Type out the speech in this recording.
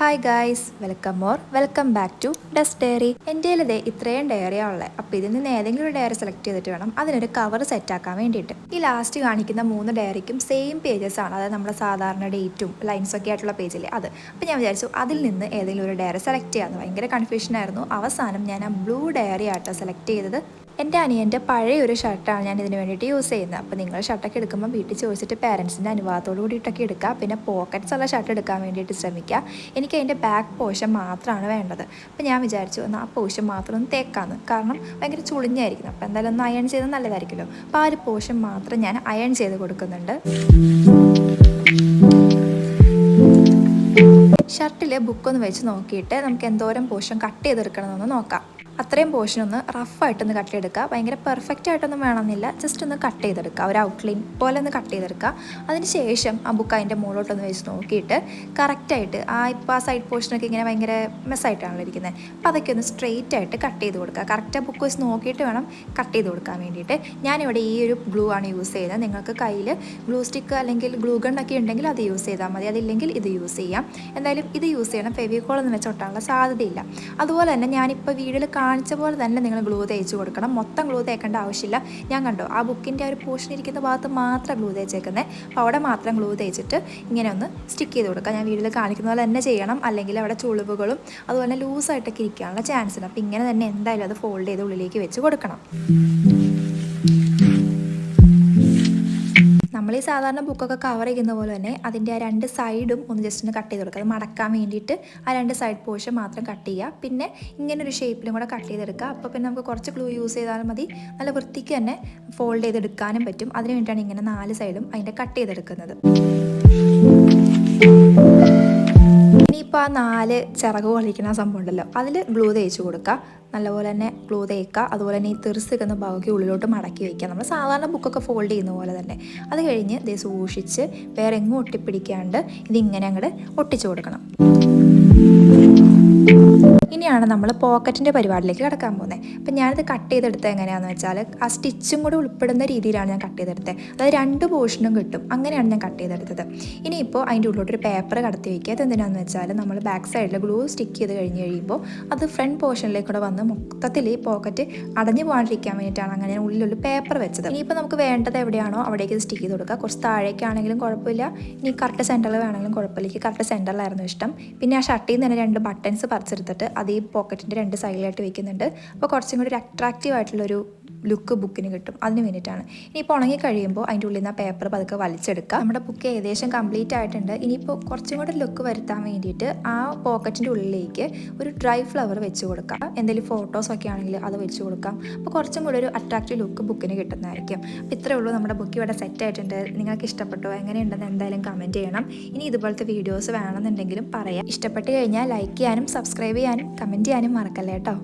Hi guys, welcome back to dust diary. എൻ്റെ ഇത്രയും ഡയറിയാണ് ഉള്ളത്. അപ്പോൾ ഇതിൽ നിന്ന് ഏതെങ്കിലും ഒരു ഡയറി സെലക്ട് ചെയ്തിട്ട് വേണം അതിനൊരു കവർ സെറ്റാക്കാൻ വേണ്ടിയിട്ട്. ഈ ലാസ്റ്റ് കാണിക്കുന്ന 3 ഡയറിക്കും സെയിം പേജസ് ആണ്, അതായത് നമ്മുടെ സാധാരണ ഡേറ്റും ലൈൻസൊക്കെ ആയിട്ടുള്ള പേജില്ലേ അത്. അപ്പോൾ ഞാൻ വിചാരിച്ചു അതിൽ നിന്ന് ഏതെങ്കിലും ഒരു ഡയറി സെലക്ട് ചെയ്യാമെന്ന്. ഭയങ്കര കൺഫ്യൂഷനായിരുന്നു. അവസാനം ഞാൻ ആ ബ്ലൂ ഡയറി ആട്ടോ സെലക്ട് ചെയ്തത്. എൻ്റെ അനിയൻ്റെ പഴയ ഒരു ഷർട്ടാണ് ഞാൻ ഇതിന് വേണ്ടിയിട്ട് യൂസ് ചെയ്യുന്നത്. അപ്പോൾ നിങ്ങൾ ഷർട്ടൊക്കെ എടുക്കുമ്പോൾ വീട്ടിൽ ചോദിച്ചിട്ട് പാരൻസിൻ്റെ അനുവാദത്തോട് കൂടിയിട്ടൊക്കെ എടുക്കുക. പിന്നെ പോക്കറ്റ്സ് ഉള്ള ഷർട്ട് എടുക്കാൻ വേണ്ടിയിട്ട് ശ്രമിക്കുക. എനിക്ക് അതിൻ്റെ ബാക്ക് പോർഷൻ മാത്രമാണ് വേണ്ടത്. അപ്പോൾ ഞാൻ വിചാരിച്ചു എന്നാൽ ആ പോർഷൻ മാത്രം ഒന്ന് തേക്കാമെന്ന്. കാരണം ഭയങ്കര ചുളിഞ്ഞായിരിക്കും. അപ്പോൾ എന്തായാലും ഒന്ന് അയൺ ചെയ്ത് നല്ലതായിരിക്കുമല്ലോ. അപ്പോൾ ആ ഒരു പോർഷൻ മാത്രം ഞാൻ അയൺ ചെയ്ത് കൊടുക്കുന്നുണ്ട്. ഷർട്ടിൽ ബുക്കൊന്ന് വെച്ച് നോക്കിയിട്ട് നമുക്ക് എന്തോരം പോർഷൻ കട്ട് ചെയ്തെടുക്കണമെന്ന് നോക്കാം. അത്രയും പോർഷൻ ഒന്ന് റഫായിട്ടൊന്ന് കട്ട് ചെയ്തെടുക്കുക. ഭയങ്കര പെർഫെക്റ്റ് ആയിട്ടൊന്നും വേണമെന്നില്ല, ജസ്റ്റ് ഒന്ന് കട്ട് ചെയ്തെടുക്കുക. ഒരു ഔട്ട്ലൈൻ പോലെ ഒന്ന് കട്ട് ചെയ്തെടുക്കുക. അതിന് ശേഷം ആ ബുക്ക് അതിൻ്റെ മുകളിലോട്ടൊന്ന് വെച്ച് നോക്കിയിട്ട് കറക്റ്റായിട്ട് ഇപ്പോൾ ആ സൈഡ് പോർഷനൊക്കെ ഇങ്ങനെ ഭയങ്കര മെസ്സായിട്ടാണല്ലോ ഇരിക്കുന്നത്. അപ്പോൾ അതൊക്കെ ഒന്ന് സ്ട്രെയിറ്റ് ആയിട്ട് കട്ട് ചെയ്ത് കൊടുക്കുക. കറക്റ്റ് ആ ബുക്ക് വെച്ച് നോക്കിയിട്ട് വേണം കട്ട് ചെയ്ത് കൊടുക്കാൻ വേണ്ടിയിട്ട്. ഞാനിവിടെ ഈ ഒരു ഗ്ലൂ ആണ് യൂസ് ചെയ്യുന്നത്. നിങ്ങൾക്ക് കയ്യിൽ ഗ്ലൂ സ്റ്റിക്ക് അല്ലെങ്കിൽ ഗ്ലൂ ഗണ്ണൊക്കെ ഉണ്ടെങ്കിൽ അത് യൂസ് ചെയ്താൽ മതി. അതില്ലെങ്കിൽ ഇത് യൂസ് ചെയ്യാം. എന്തായാലും ഇത് യൂസ് ചെയ്യണം. ഫെവിക്കോളൊന്നും വെച്ച് ഒട്ടാനുള്ള സാധ്യതയില്ല. അതുപോലെ തന്നെ ഞാനിപ്പോൾ വീഡിയോയിൽ കാണിച്ച പോലെ തന്നെ നിങ്ങൾ ഗ്ലൂ തേച്ച് കൊടുക്കണം. മൊത്തം ഗ്ലൂ തേക്കേണ്ട ആവശ്യമില്ല. ഞാൻ കണ്ടോ ആ ബുക്കിൻ്റെ ഒരു പോർഷൻ ഇരിക്കുന്ന ഭാഗത്ത് മാത്രം ഗ്ലൂ തേച്ചേക്കുന്നത്. അപ്പോൾ അവിടെ മാത്രം ഗ്ലൂ തേച്ചിട്ട് ഇങ്ങനെ ഒന്ന് സ്റ്റിക്ക് ചെയ്ത് കൊടുക്കുക. ഞാൻ വീഡിയോയിൽ കാണിക്കുന്ന പോലെ തന്നെ ചെയ്യണം, അല്ലെങ്കിൽ അവിടെ ചുളിവുകളും അതുപോലെ ലൂസായിട്ടൊക്കെ ഇരിക്കാനുള്ള ചാൻസ് ഉണ്ട്. അപ്പോൾ ഇങ്ങനെ തന്നെ എന്തായാലും അത് ഫോൾഡ് ചെയ്ത് ഉള്ളിലേക്ക് വെച്ച് കൊടുക്കണം. നമ്മൾ ഈ സാധാരണ ബുക്കൊക്കെ കവർ ചെയ്യുന്ന പോലെ തന്നെ അതിൻ്റെ ആ 2 സൈഡും ഒന്ന് ജസ്റ്റ് ഒന്ന് കട്ട് ചെയ്ത് കൊടുക്കുക. അത് മടക്കാൻ വേണ്ടിയിട്ട് ആ 2 സൈഡ് പോർഷൻ മാത്രം കട്ട് ചെയ്യുക. പിന്നെ ഇങ്ങനെ ഒരു ഷേപ്പിലും കൂടെ കട്ട് ചെയ്തെടുക്കുക. അപ്പോൾ പിന്നെ നമുക്ക് കുറച്ച് ഗ്ലൂ യൂസ് ചെയ്താലും മതി. നല്ല വൃത്തിക്ക് തന്നെ ഫോൾഡ് ചെയ്തെടുക്കാനും പറ്റും. അതിന് വേണ്ടിയിട്ടാണ് ഇങ്ങനെ 4 സൈഡും അതിൻ്റെ കട്ട് ചെയ്തെടുക്കുന്നത്. ഇനിയിപ്പോൾ ആ 4 ചിറക് കളിക്കുന്ന സംഭവം ഉണ്ടല്ലോ, അതിൽ ഗ്ലൂ തേച്ച് കൊടുക്കുക. നല്ലപോലെ തന്നെ ഗ്ലൂ തേക്കുക. അതുപോലെ തന്നെ ഈ തെറിസിക്കുന്ന ഭാഗമൊക്കെ ഉള്ളിലോട്ട് മടക്കി വയ്ക്കുക. നമ്മൾ സാധാരണ ബുക്കൊക്കെ ഫോൾഡ് ചെയ്യുന്ന പോലെ തന്നെ. അത് കഴിഞ്ഞ് ഇത് സൂക്ഷിച്ച് വേറെ എങ്ങും ഒട്ടിപ്പിടിക്കാണ്ട് ഇതിങ്ങനെ അങ്ങോട്ട് ഒട്ടിച്ചു കൊടുക്കണം. ഇനിയാണ് നമ്മൾ പോക്കറ്റിൻ്റെ പരിപാടിയിലേക്ക് കിടക്കാൻ പോകുന്നത്. അപ്പം ഞാനിത് കട്ട് ചെയ്തെടുത്തത് എങ്ങനെയാണെന്ന് വെച്ചാൽ ആ സ്റ്റിച്ചും കൂടെ ഉൾപ്പെടുന്ന രീതിയിലാണ് ഞാൻ കട്ട് ചെയ്തെടുത്തത്. അതായത് 2 പോർഷനും കിട്ടും. അങ്ങനെയാണ് ഞാൻ കട്ട് ചെയ്തെടുത്തത്. ഇനിയിപ്പോൾ അതിൻ്റെ ഉള്ളിലോട്ടൊരു പേപ്പർ കടത്തി വയ്ക്കുക. അത് എന്തിനാണെന്ന് വെച്ചാൽ നമ്മൾ ബാക്ക് സൈഡിൽ ഗ്ലൂ സ്റ്റിക്ക് ചെയ്ത് കഴിഞ്ഞ് കഴിയുമ്പോൾ അത് ഫ്രണ്ട് പോർഷനിലേക്കൂടെ വന്ന് മൊത്തത്തിൽ ഈ പോക്കറ്റ് അടഞ്ഞു പോകാണ്ടിരിക്കാൻ വേണ്ടിയിട്ടാണ് അങ്ങനെ ഉള്ളിലുള്ള പേപ്പർ വെച്ചത്. ഇനിയിപ്പോൾ നമുക്ക് വേണ്ടത് എവിടെയാണോ അവിടേക്ക് ഇത് സ്റ്റിക്ക് ചെയ്ത് കൊടുക്കുക. കുറച്ച് താഴേക്കാണെങ്കിലും കുഴപ്പമില്ല, ഇനി കറക്റ്റ് സെൻറ്ററിൽ വേണമെങ്കിലും കുഴപ്പമില്ല. എനിക്ക് കറക്റ്റ് സെൻറ്ററിലായിരുന്നു ഇഷ്ടം. പിന്നെ ആ ഷർട്ടിൽ നിന്ന് തന്നെ 2 ബട്ടൺസ് പറിച്ചെടുത്തിട്ട് അത് ഈ പോക്കറ്റിൻ്റെ 2 സൈഡിലായിട്ട് വെക്കുന്നുണ്ട്. അപ്പോൾ കുറച്ചും കൂടി ഒരു അട്രാക്റ്റീവ് ആയിട്ടുള്ളൊരു ലുക്ക് ബുക്കിന് കിട്ടും. അതിന് വേണ്ടിയിട്ടാണ്. ഇനിയിപ്പോൾ ഉണങ്ങി കഴിയുമ്പോൾ അതിൻ്റെ ഉള്ളിൽ നിന്ന് ആ പേപ്പർ പതുക്കെ വലിച്ചെടുക്കുക. നമ്മുടെ ബുക്ക് ഏകദേശം കംപ്ലീറ്റ് ആയിട്ടുണ്ട്. ഇനിയിപ്പോൾ കുറച്ചും കൂടി ലുക്ക് വരുത്താൻ വേണ്ടിയിട്ട് ആ പോക്കറ്റിൻ്റെ ഉള്ളിലേക്ക് ഒരു ഡ്രൈ ഫ്ലവർ വെച്ച് കൊടുക്കാം. എന്തെങ്കിലും ഫോട്ടോസൊക്കെ ആണെങ്കിൽ അത് വെച്ച് കൊടുക്കാം. അപ്പോൾ കുറച്ചും കൂടി ഒരു അട്രാക്റ്റീവ് ലുക്ക് ബുക്കിന് കിട്ടുന്നതായിരിക്കും. അപ്പോൾ ഇത്രയേ ഉള്ളൂ. നമ്മുടെ ബുക്ക് ഇവിടെ സെറ്റ് ആയിട്ടുണ്ട്. നിങ്ങൾക്ക് ഇഷ്ടപ്പെട്ടോ, എങ്ങനെയുണ്ടെന്ന് എന്തായാലും കമൻറ്റ് ചെയ്യണം. ഇനി ഇതുപോലത്തെ വീഡിയോസ് വേണമെന്നുണ്ടെങ്കിലും പറയാം. ഇഷ്ടപ്പെട്ട് കഴിഞ്ഞാൽ ലൈക്ക് ചെയ്യാനും സബ്സ്ക്രൈബ് ചെയ്യാനും കമൻറ്റ് ചെയ്യാനും മറക്കല്ലേ കേട്ടോ.